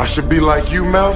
I should be like you, Mel.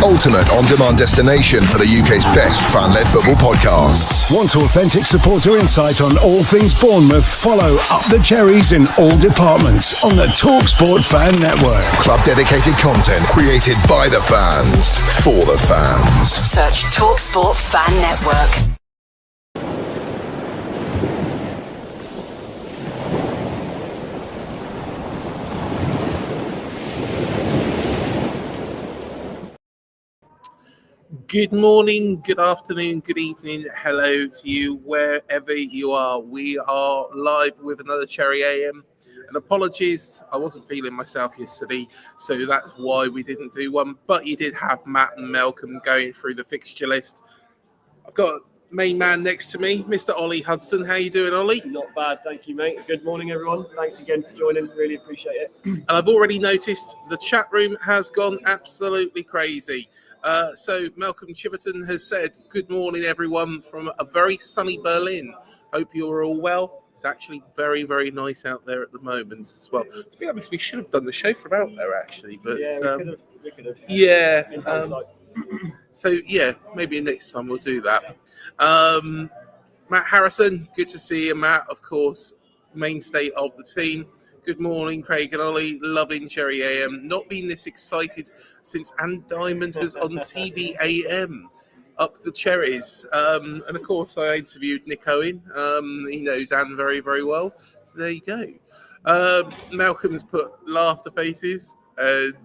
Ultimate on-demand destination for the UK's best fan-led football podcasts. Want authentic supporter insight on all things Bournemouth? Follow Up the Cherries in all departments on the TalkSport Fan Network. Club-dedicated content created by the fans, for the fans. Search TalkSport Fan Network. Good morning, good afternoon, good evening, hello to you, wherever you are. We are live with another Cherry AM. And apologies, I wasn't feeling myself yesterday, so that's why we didn't do one. But you did have Matt and Malcolm going through the fixture list. I've got main man next to me, Mr. Ollie Hudson. How you doing, Ollie? Not bad, thank you, mate. Good morning, everyone. Thanks again for joining. Really appreciate it. And I've already noticed the chat room has gone absolutely crazy. So Malcolm Chiverton has said, good morning, everyone, from a very sunny Berlin. Hope you're all well. It's actually very, very nice out there at the moment as well. To be honest, we should have done the show from out there, actually. But yeah, we could have. Yeah. In hindsight. So, yeah, maybe next time we'll do that. Matt Harrison, good to see you, Matt, of course, mainstay of the team. Good morning, Craig and Ollie. Loving Cherry AM. Not been this excited since Anne Diamond was on TV AM. Up the Cherries. And of course, I interviewed Nick Owen. He knows Anne very, very well. So there you go. Malcolm's put laughter faces. And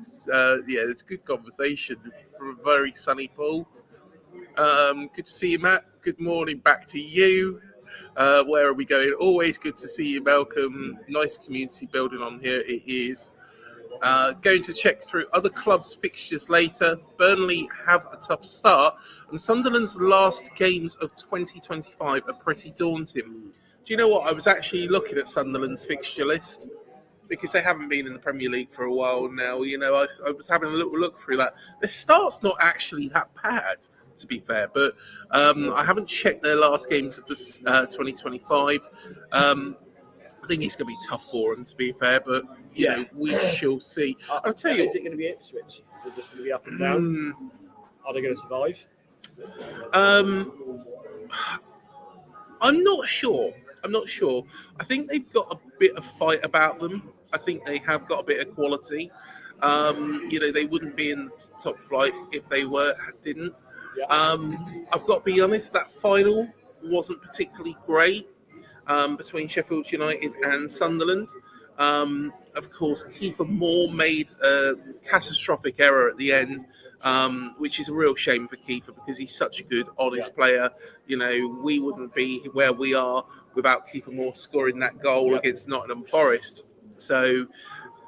yeah, it's a good conversation from a very sunny pool. Good to see you, Matt. Good morning back to you. Where are we going? Always good to see you, Malcolm. Nice community building on here. It is. Going to check through other clubs' fixtures later. Burnley have a tough start, and Sunderland's last games of 2025 are pretty daunting. Do you know what? I was actually looking at Sunderland's fixture list because they haven't been in the Premier League for a while now. You know, I was having a little look through that. Their start's not actually that bad, to be fair, but I haven't checked their last games of this 2025. I think it's going to be tough for them, to be fair, but you know, we shall see. I'll tell you. Is it going to be Ipswich? Is it just going to be up and down? Are they going to survive? I'm not sure. I think they've got a bit of fight about them. I think they have got a bit of quality. You know, they wouldn't be in the top flight if they didn't. Yeah. I've got to be honest, that final wasn't particularly great between Sheffield United and Sunderland. Of course, Kiefer Moore made a catastrophic error at the end, which is a real shame for Kiefer because he's such a good, honest player. You know, we wouldn't be where we are without Kiefer Moore scoring that goal against Nottingham Forest. So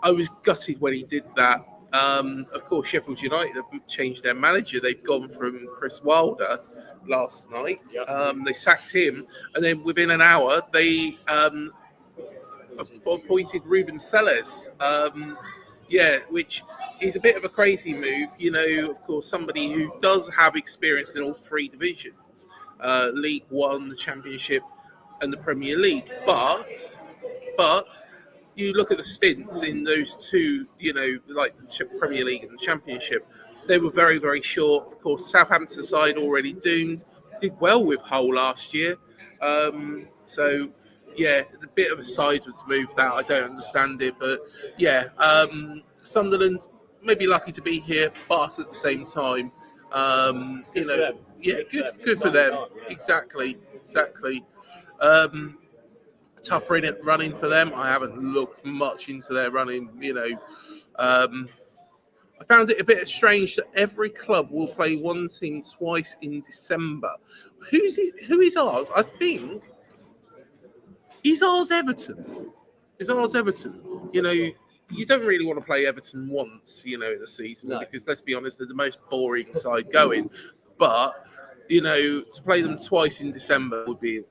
I was gutted when he did that. Of course, Sheffield United have changed their manager. They've gone from Chris Wilder last night. They sacked him, and then within an hour, they appointed Ruben Sellers. Which is a bit of a crazy move. You know, of course, somebody who does have experience in all three divisions, League One, the Championship, and the Premier League. But you look at the stints in those two, you know, like the Premier League and the Championship, they were very, very short. Of course, Southampton side already doomed. Did well with Hull last year. So, yeah, a bit of a sideways move that I don't understand it, but yeah, Sunderland maybe lucky to be here, but at the same time, Good for them. yeah, good for Exciting them. time, yeah. Exactly. Tough running for them. I haven't looked much into their running. I found it a bit strange that every club will play one team twice in December. Who is ours? I think is ours Everton. Is ours Everton? You don't really want to play Everton once, in the season because let's be honest, they're the most boring side going. But to play them twice in December would be,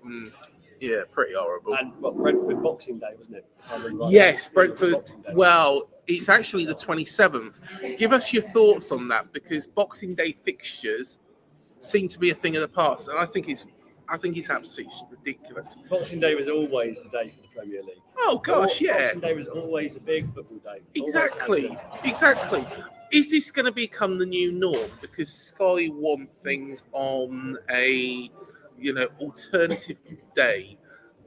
pretty horrible. And Brentford Boxing Day, wasn't it? Yes, Brentford. Well, it's actually the 27th. Give us your thoughts on that because Boxing Day fixtures seem to be a thing of the past, and I think it's absolutely ridiculous. Boxing Day was always the day for the Premier League. Oh gosh, yeah. Boxing Day was always a big football day. Exactly. Is this going to become the new norm? Because Sky want things on a, alternative day.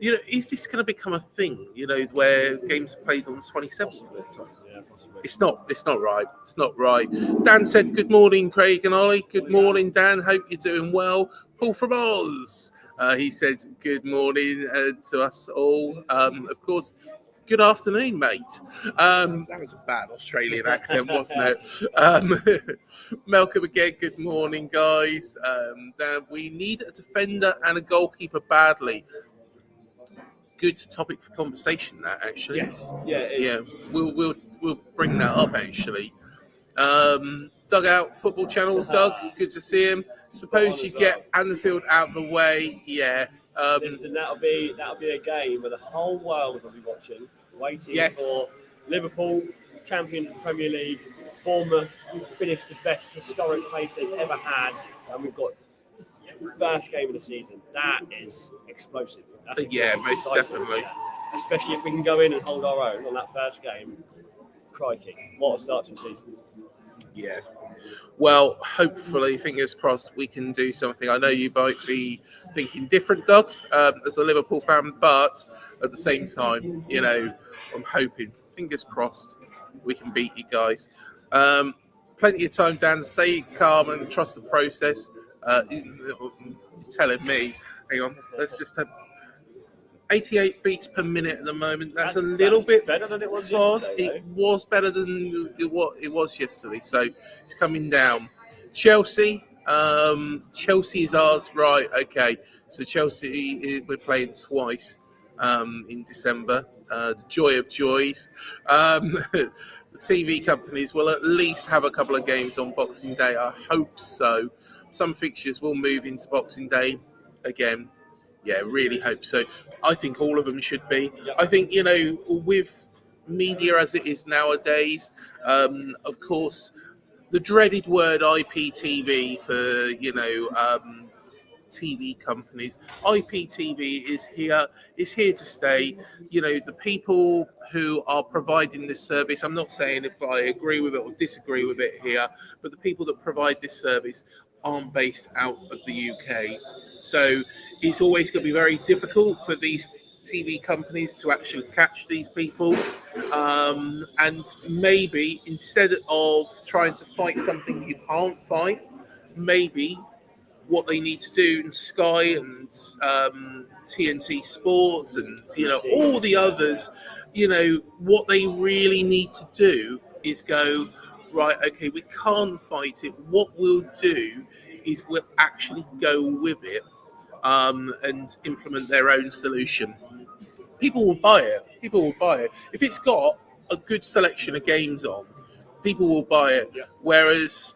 Is this going to become a thing? Where games are played on the 27th all the time? Yeah, possibly. It's not right. It's not right. Dan said, "Good morning, Craig and Ollie." Good morning, Dan. Hope you're doing well. Paul from Oz. He said, "Good morning to us all." Of course, good afternoon, mate. That was a bad Australian accent, wasn't it? Malcolm again. Good morning, guys. Dan, we need a defender and a goalkeeper badly. Good topic for conversation, that actually. Yes, yeah, it is. Yeah, we'll bring that up actually. Dugout Football Channel, Doug, good to see him. Suppose you get Anfield out of the way, yeah. Listen, that'll be a game where the whole world will be watching, waiting for Liverpool, champion of the Premier League, Bournemouth finished the best historic pace they've ever had, and we've got first game of the season. That is explosive. That's most definitely. Yeah. Especially if we can go in and hold our own on that first game. Crikey, what a start to the season. Yeah. Well, hopefully, fingers crossed, we can do something. I know you might be thinking different, Doug, as a Liverpool fan, but at the same time, I'm hoping, fingers crossed, we can beat you guys. Plenty of time, Dan. Stay calm and trust the process. He's telling me, hang on, let's just have 88 beats per minute at the moment. That's a little bit better than it was fast. yesterday. It was better than it was yesterday. So it's coming down. Chelsea. Chelsea is ours, right? Okay. So Chelsea, we're playing twice in December. The joy of joys. The TV companies will at least have a couple of games on Boxing Day. I hope so. Some fixtures will move into Boxing Day again. Yeah, really hope so. I think all of them should be. I think, with media as it is nowadays, of course, the dreaded word IPTV for, TV companies. IPTV is here to stay. The people who are providing this service, I'm not saying if I agree with it or disagree with it here, but the people that provide this service aren't based out of the UK. So it's always going to be very difficult for these TV companies to actually catch these people. And maybe instead of trying to fight something you can't fight, maybe what they need to do in Sky and TNT Sports and all the others, what they really need to do is go, right, okay, we can't fight it. What we'll do is we'll actually go with it and implement their own solution. People will buy it. If it's got a good selection of games on, people will buy it. Yeah. Whereas,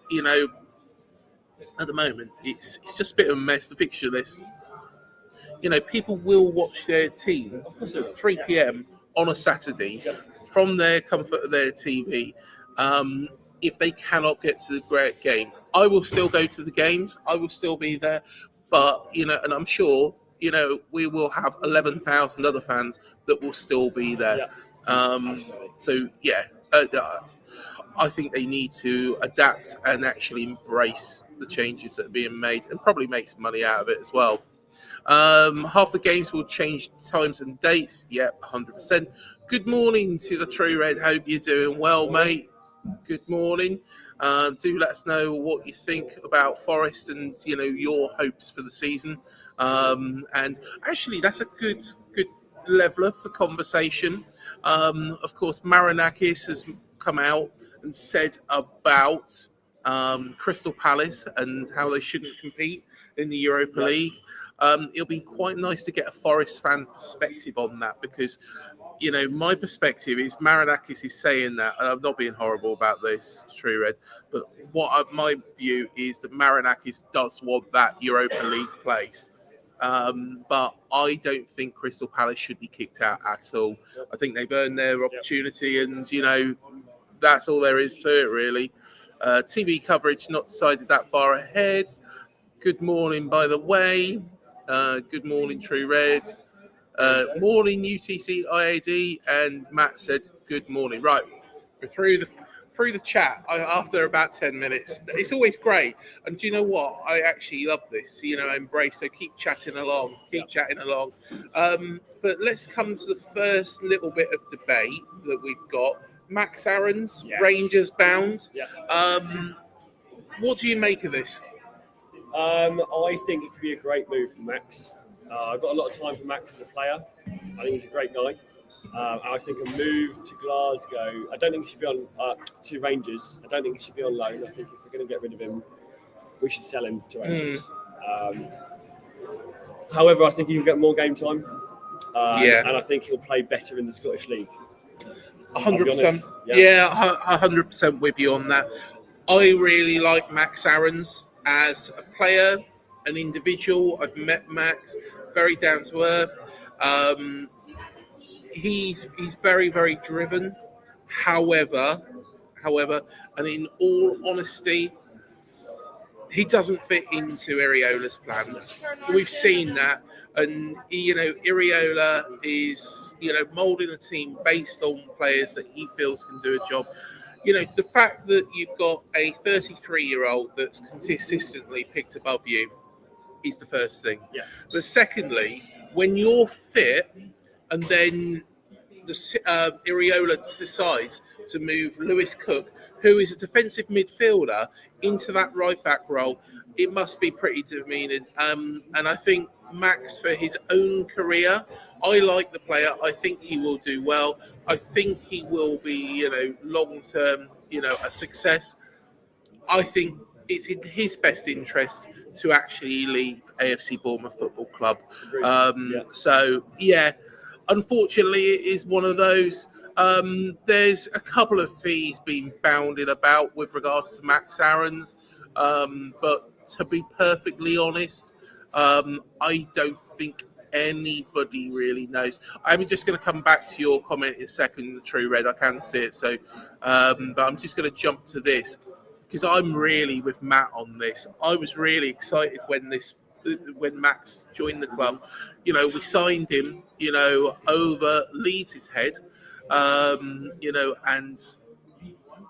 at the moment, it's just a bit of a mess, the fixture list. People will watch their team at 3 p.m. on a Saturday from their comfort of their TV. If they cannot get to the great game, I will still go to the games. I will still be there. But, and I'm sure, we will have 11,000 other fans that will still be there. So, I think they need to adapt and actually embrace the changes that are being made and probably make some money out of it as well. Half the games will change times and dates. Yep, 100%. Good morning to the True Red. Hope you're doing well, mate. Good morning. Do let us know what you think about Forest and your hopes for the season. And actually, that's a good leveler for conversation. Of course, Marinakis has come out and said about Crystal Palace and how they shouldn't compete in the Europa League. It'll be quite nice to get a Forest fan perspective on that because, my perspective is Marinakis is saying that, and I'm not being horrible about this, True Red, but my view is that Marinakis does want that Europa League place. But I don't think Crystal Palace should be kicked out at all. I think they've earned their opportunity, and that's all there is to it, really. TV coverage not decided that far ahead. Good morning, by the way. Good morning, True Red. Morning, UTC IAD, and Matt said good morning. Right, we're through the chat after about 10 minutes. It's always great, and do you know what? I actually love this. Embrace. So keep chatting along. But let's come to the first little bit of debate that we've got. Max Aarons, Rangers bound. What do you make of this? I think it could be a great move for Max. I've got a lot of time for Max as a player. I think he's a great guy. I think a move to Glasgow, I don't think he should be on to Rangers. I don't think he should be on loan. I think if we're going to get rid of him, we should sell him to Rangers. However, I think he'll get more game time. And I think he'll play better in the Scottish League. 100%. Yeah, 100% with you on that. I really like Max Aarons as a player, an individual. I've met Max, very down to earth. He's very, very driven. However, and in all honesty, he doesn't fit into Iriola's plans. We've seen that. And, Iriola is, moulding a team based on players that he feels can do a job. The fact that you've got a 33-year-old that's consistently picked above you is the first thing. Yeah. But secondly, when you're fit and then Iriola decides to move Lewis Cook, who is a defensive midfielder, into that right-back role, it must be pretty demeaning. And I think Max, for his own career, I like the player. I think he will do well. I think he will be, long-term, a success. I think it's in his best interest to actually leave AFC Bournemouth Football Club. So, unfortunately, it is one of those. There's a couple of fees being bounded about with regards to Max Aarons. But to be perfectly honest, I don't think anybody really knows. I'm just going to come back to your comment in a second, True Red. I can't see it, so but I'm just going to jump to this because I'm really with Matt on this. I was really excited when Max joined the club. We signed him, over Leeds' head, and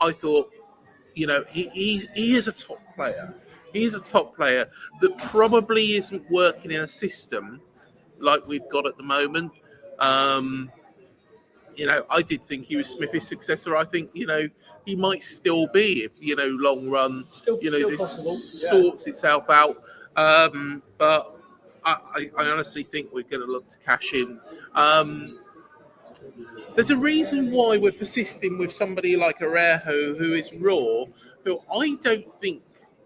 I thought, he is a top player. He's a top player that probably isn't working in a system like we've got at the moment. I did think he was Smithy's successor. I think, he might still be if, long run, still this possible. sorts itself out. But I honestly think we're going to look to cash in. There's a reason why we're persisting with somebody like Arejo, who is raw, who I don't think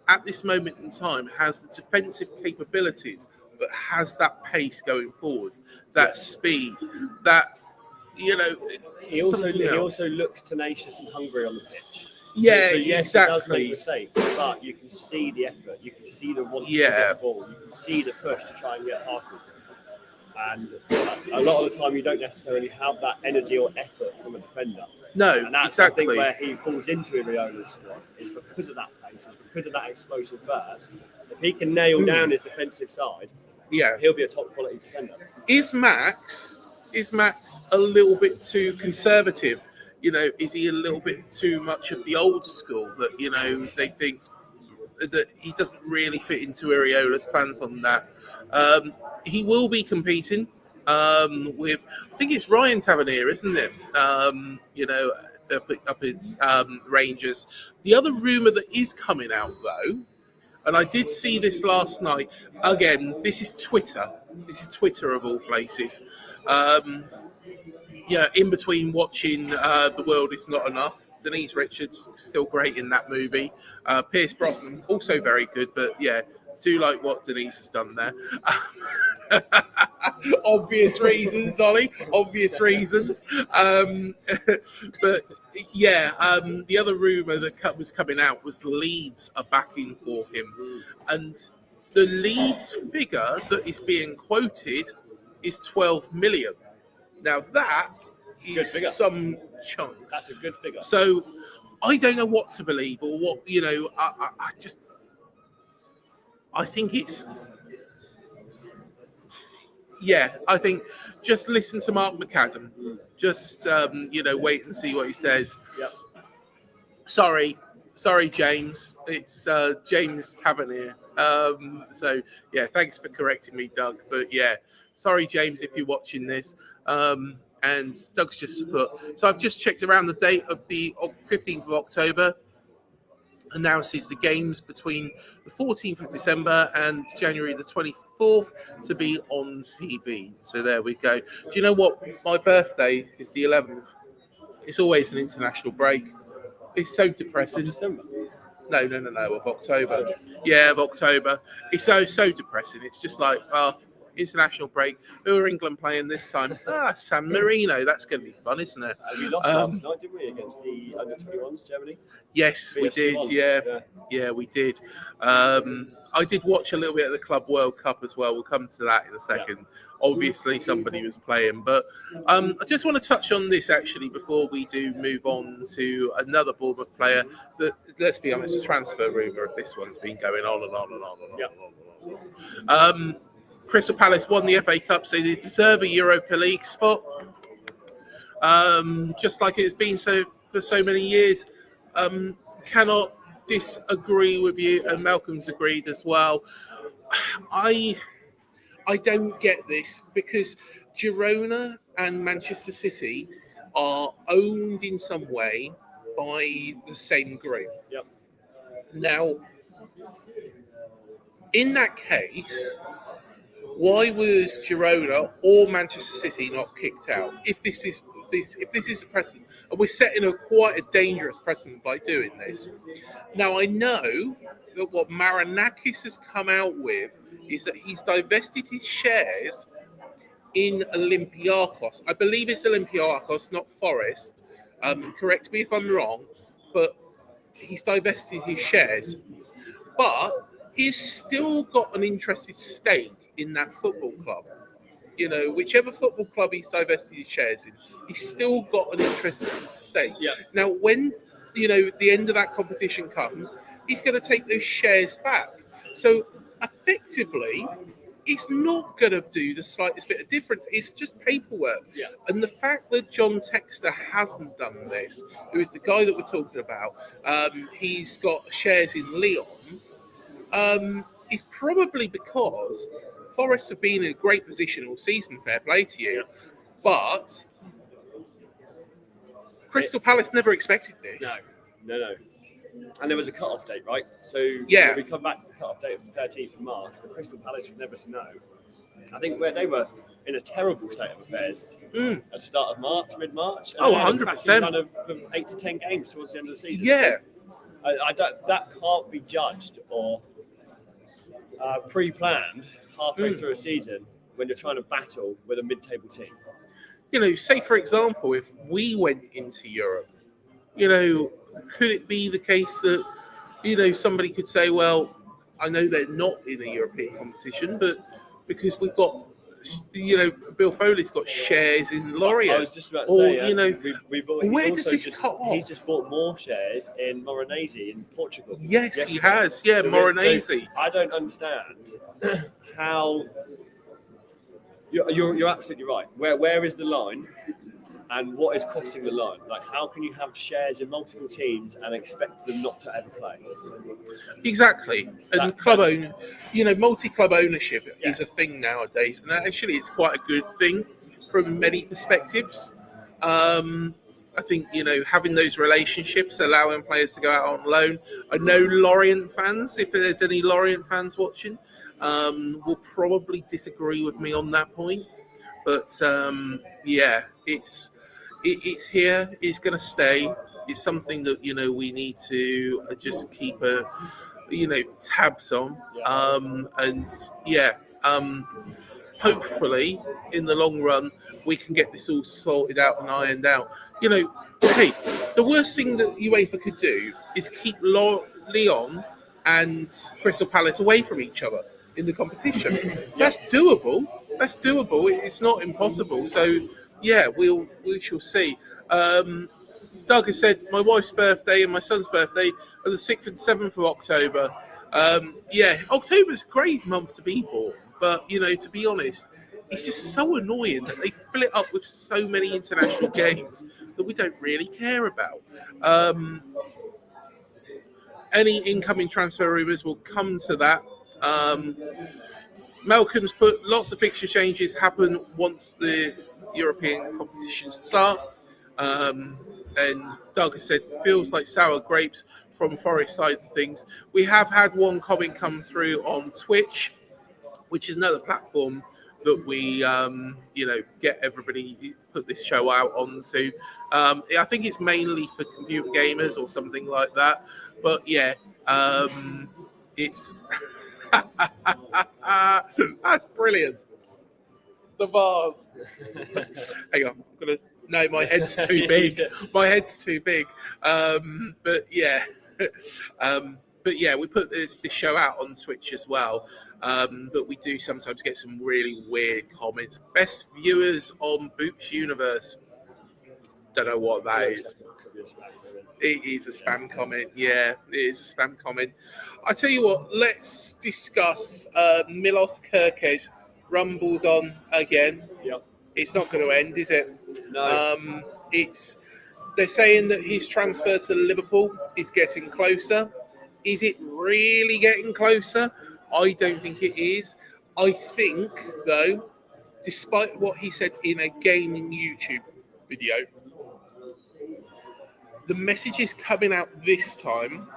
at this moment in time has the defensive capabilities, but has that pace going forwards, that speed, that, He also looks tenacious and hungry on the pitch. Yeah, so yes, exactly. He does make mistakes, but you can see the effort, you can see the want to get the ball, you can see the push to try and get past him. And a lot of the time, you don't necessarily have that energy or effort from a defender. No, and that's exactly. I think where he falls into Iriola's squad is because of that pace, is because of that explosive burst. If he can nail down his defensive side, he'll be a top quality defender. Is Max a little bit too conservative? Is he a little bit too much of the old school that, they think that he doesn't really fit into Iriola's plans on that? He will be competing with, I think it's Ryan Tavernier, isn't it? Up in Rangers. The other rumour that is coming out, though, and I did see this last night. Again, this is Twitter. This is Twitter of all places. In between watching The World Is Not Enough, Denise Richards still great in that movie. Pierce Brosnan also very good, but yeah, do like what Denise has done there. Obvious reasons, Ollie. Obvious reasons. But yeah, the other rumour that was coming out was Leeds are backing for him, and the Leeds figure that is being quoted is 12 million. Now that is some chunk. That's a good figure. So I don't know what to believe or what, I think it's, I think just listen to Mark McAdam. Just, wait and see what he says. Yep. Sorry, James. It's James Tavernier. So, yeah, thanks for correcting me, Doug. But, yeah, sorry, James, if you're watching this. And Doug's just put, so I've just checked around the date of the 15th of October. Announces the games between the 14th of December and January the 24th to be on TV. So there we go. Do you know what? My birthday is the 11th. It's always an international break. It's so depressing. December? No, of October. Yeah, of October. It's so depressing. It's just like, international break. Who are England playing this time? San Marino. That's going to be fun, isn't it? We lost last night, didn't we, against the under-21s, Germany? Yes, we did. Yeah, we did. I did watch a little bit of the Club World Cup as well. We'll come to that in a second. Yeah. Obviously, somebody was playing. But I just want to touch on this, actually, before we do move on to another Bournemouth player that, let's be honest, a transfer rumour of this one's been going on and on and on and on. Yeah. And on. Crystal Palace won the FA Cup, so they deserve a Europa League spot. Just like it's been so for so many years. Cannot disagree with you, and Malcolm's agreed as well. I don't get this because Girona and Manchester City are owned in some way by the same group. Yep. Now, in that case, why was Girona or Manchester City not kicked out? If this is a precedent, and we're setting quite a dangerous precedent by doing this. Now I know that what Marinakis has come out with is that he's divested his shares in Olympiacos. I believe it's Olympiacos, not Forest. Correct me if I'm wrong, but he's divested his shares. But he's still got an interested stake in that football club. Whichever football club he's divested his shares in, he's still got an interested stake. Yeah. Now, when, the end of that competition comes, he's going to take those shares back. So, effectively, it's not going to do the slightest bit of difference. It's just paperwork. Yeah. And the fact that John Textor hasn't done this, who is the guy that we're talking about, he's got shares in Lyon, is probably because Forest have been in a great position all season, fair play to you. But Crystal Palace never expected this. No. And there was a cut-off date, right? So yeah, we come back to the cut-off date of the 13th of March, but Crystal Palace would never know. I think where they were in a terrible state of affairs at the start of March, mid-March. Oh, 100%. Kind of 8 to 10 games towards the end of the season. Yeah. So that can't be judged or pre-planned halfway through a season when you're trying to battle with a mid-table team. Say for example, if we went into Europe, could it be the case that, somebody could say, well, I know they're not in a European competition, but because we've got, Bill Foley's got shares in Lorient. I was just about to say, where does this cut off? He's just bought more shares in Morenese in Portugal. Yes, he has. Yeah, so Morenese. So I don't understand how. You're absolutely right. Where is the line And what is crossing the line? Like, how can you have shares in multiple teams and expect them not to ever play? Exactly. And multi-club ownership is a thing nowadays. And actually, it's quite a good thing from many perspectives. I think, having those relationships, allowing players to go out on loan. I know Lorient fans, if there's any Lorient fans watching, will probably disagree with me on that point. But, it's here. It's going to stay. It's something that we need to just keep tabs on. Hopefully in the long run we can get this all sorted out and ironed out. Hey, the worst thing that UEFA could do is keep Lyon and Crystal Palace away from each other in the competition. That's doable. It's not impossible. So yeah, we shall see. Doug has said my wife's birthday and my son's birthday are the 6th and 7th of October. October's a great month to be born, but to be honest, it's just so annoying that they fill it up with so many international games that we don't really care about. Any incoming transfer rumours will come to that. Malcolm's put lots of fixture changes happen once the European competitions start. And Doug has said, feels like sour grapes from Forest side of things. We have had one comment come through on Twitch, which is another platform that we, get everybody put this show out onto. I think it's mainly for computer gamers or something like that. But yeah, it's that's brilliant. The vase. Hang on, I'm gonna. No, my head's too big. My head's too big. But yeah, we put this show out on Twitch as well. But we do sometimes get some really weird comments. Best viewers on Boots Universe. Don't know what that is. It is a spam comment. Yeah, it is a spam comment. I tell you what, let's discuss Milos Kerkez. Rumbles on again. Yep. It's not going to end, is it? No. They're saying that his transfer to Liverpool is getting closer. Is it really getting closer? I don't think it is. I think, though, despite what he said in a gaming YouTube video, the messages coming out this time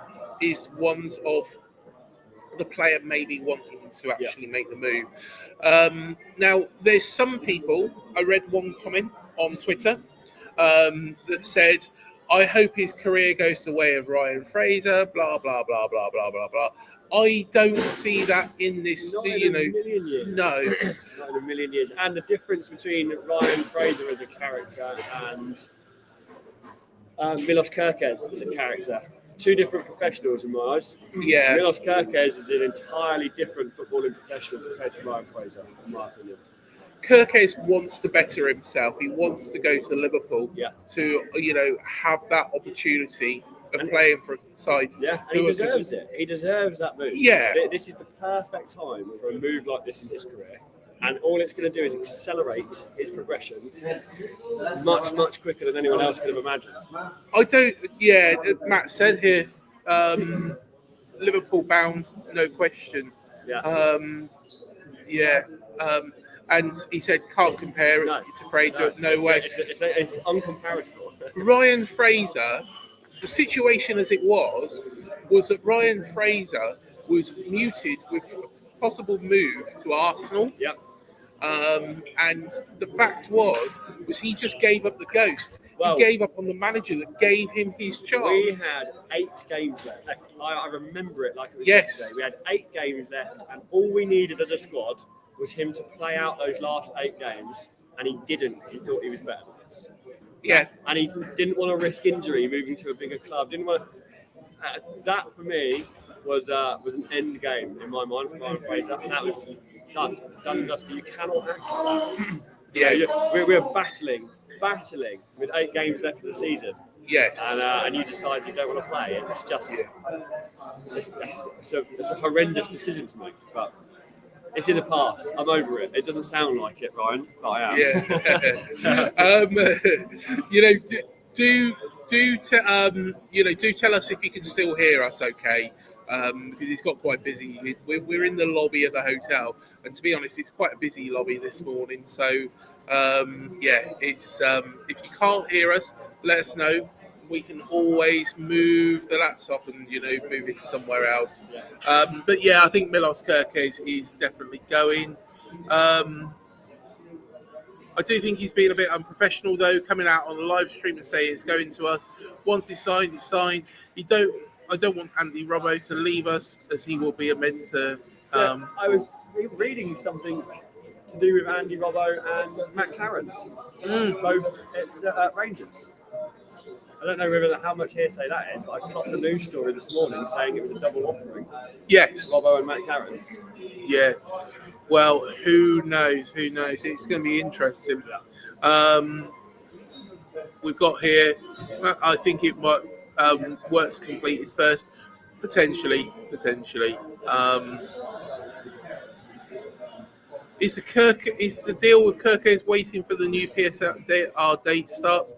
is ones of the player maybe wanting to actually make the move. Now, there's some people, I read one comment on Twitter that said, I hope his career goes the way of Ryan Fraser, blah, blah, blah, blah, blah, blah, blah. I don't see that in this, Not in a million years. No. Not in a million years. And the difference between Ryan Fraser as a character and Milos Kerkez as a character. Two different professionals in my eyes. Yeah. Milos Kerkez is an entirely different footballing professional compared to Ryan Fraser, in my opinion. Kerkez wants to better himself. He wants to go to Liverpool to, have that opportunity of playing for a side. Yeah, and he deserves it. He deserves that move. Yeah. This is the perfect time for a move like this in his career. And all it's going to do is accelerate his progression much, much quicker than anyone else could have imagined. Matt said here, Liverpool bound, no question. Yeah. And he said, can't compare it to Fraser. No way. It's uncomparable. Ryan Fraser, the situation as it was that Ryan Fraser was muted with a possible move to Arsenal. Yep. And the fact was he just gave up the ghost. He gave up on the manager that gave him his chance. We had 8 games left. I remember it like it was yesterday. We had 8 games left, and all we needed as a squad was him to play out those last 8 games, and he didn't because he thought he was better than us. Yeah. And he didn't want to risk injury moving to a bigger club. Didn't want that for me was an end game in my mind for Ryan Fraser, and that was done and dusty. You cannot act like that. We're battling with 8 games left of the season. Yes. And you decide you don't want to play. It's just it's a horrendous decision to make. But It's in the past. I'm over it. It doesn't sound like it, Ryan, but I am. Yeah. Do tell us if you can still hear us, okay? Because it's got quite busy. We're in the lobby of the hotel, and to be honest, it's quite a busy lobby this morning. So, it's if you can't hear us, let us know. We can always move the laptop and move it somewhere else. But yeah, I think Milos Kerkez is definitely going. I do think he's been a bit unprofessional though, coming out on the live stream and saying it's going to us. Once it's signed, it's signed. I don't want Andy Robbo to leave us, as he will be a mentor. I was reading something to do with Andy Robbo and Max Aarons, both at Rangers. I don't know how much hearsay that is, but I caught the news story this morning saying it was a double offering. Yes. Robbo and Max Aarons. Yeah. Well, who knows? It's going to be interesting. We've got here, I think it might works completed first. Potentially. Is the deal with Kerkez waiting for the new PSR date starts?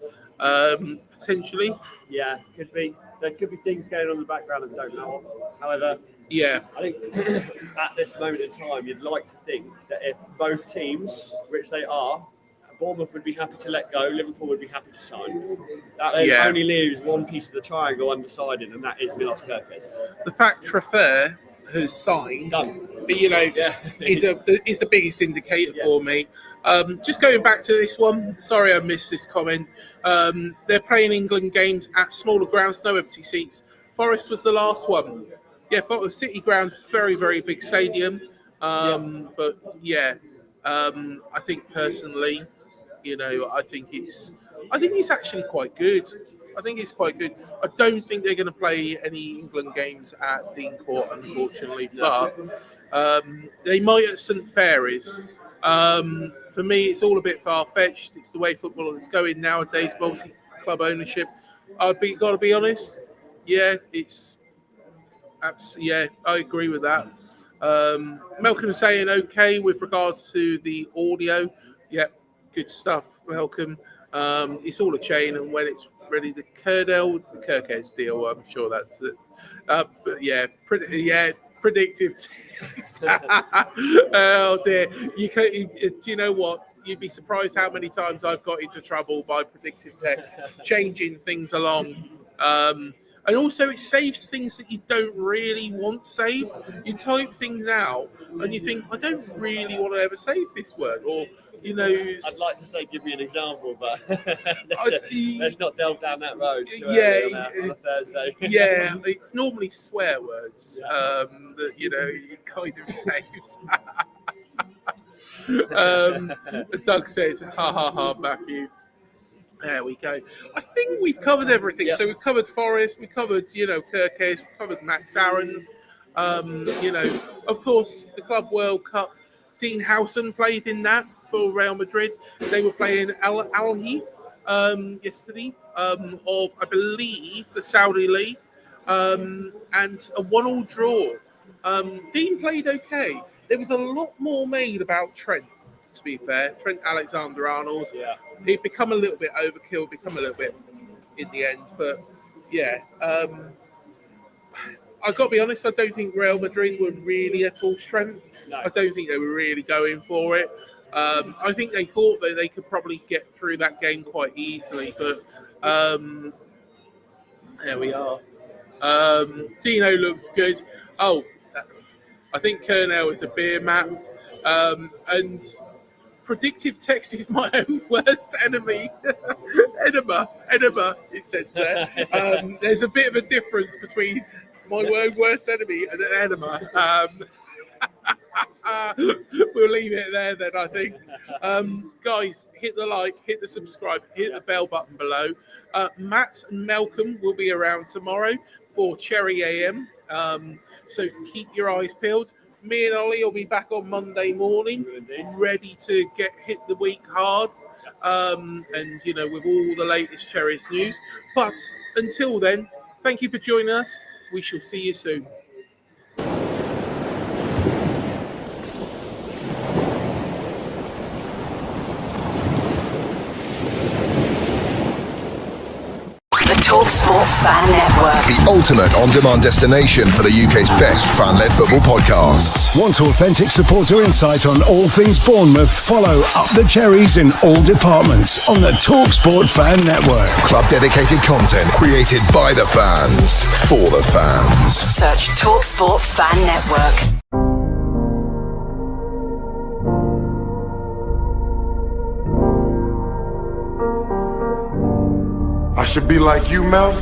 Potentially. Yeah, could be. There could be things going on in the background that we don't know of. However, yeah, I think at this moment in time, you'd like to think that if both teams, which they are, Bournemouth would be happy to let go, Liverpool would be happy to sign. That only leaves one piece of the triangle undecided, and that is Milos Kerkez. The fact Trafford has signed, is the biggest indicator for me. Just going back to this one, sorry I missed this comment. They're playing England games at smaller grounds, no empty seats. Forest was the last one. Yeah, City Ground, very, very big stadium. But yeah, I think personally, I think it's actually quite good. I think it's quite good. I don't think they're going to play any England games at Dean Court, unfortunately, but they might at St Fary's. For me, it's all a bit far-fetched. It's the way football is going nowadays, multi-club ownership. Got to be honest. Yeah, it's absolutely. Yeah, I agree with that. Malcolm is saying okay with regards to the audio. Yeah, good stuff, Malcolm. It's all a chain, and when it's ready, the Kerkez deal. I'm sure that's the. But yeah, predictive. Oh dear! Do you know what? You'd be surprised how many times I've got into trouble by predictive text, changing things along. And also, it saves things that you don't really want saved. You type things out, and you think, I don't really want to ever save this word, or I'd like to say, give me an example, but let's not delve down that road. On a Thursday. Yeah, it's normally swear words that it kind of saves. Doug says, "Ha ha ha, Matthew." There we go. I think we've covered everything. Yep. So we've covered Forest, we covered Kerkez, we covered Max Aarons. Of course, the Club World Cup. Dean Howson played in that for Real Madrid. They were playing Al-Ahly yesterday of, I believe, the Saudi League, and a 1-1 draw. Dean played okay. There was a lot more made about Trent, to be fair. Trent Alexander-Arnold. Yeah. He'd become a little bit overkill, become a little bit in the end. But, yeah. I've got to be honest, I don't think Real Madrid were really at full strength. No. I don't think they were really going for it. I think they thought that they could probably get through that game quite easily. But there we are. Dino looks good. Oh, I think Kernell is a beer map. And predictive text is my own worst enemy. Enema, it says there. There's a bit of a difference between my own worst enemy and an enema. We'll leave it there then, I think. Guys, hit the like, hit the subscribe, hit the bell button below. Matt and Malcolm will be around tomorrow for Cherry AM. So keep your eyes peeled. Me and Ollie will be back on Monday morning, ready to hit the week hard, and with all the latest Cherries news. But until then, thank you for joining us. We shall see you soon. Fan Network. The ultimate on-demand destination for the UK's best fan-led football podcasts. Want authentic supporter insight on all things Bournemouth? Follow Up the Cherries in all departments on the TalkSport Fan Network. Club-dedicated content created by the fans, for the fans. Search TalkSport Fan Network. I should be like you, Mel.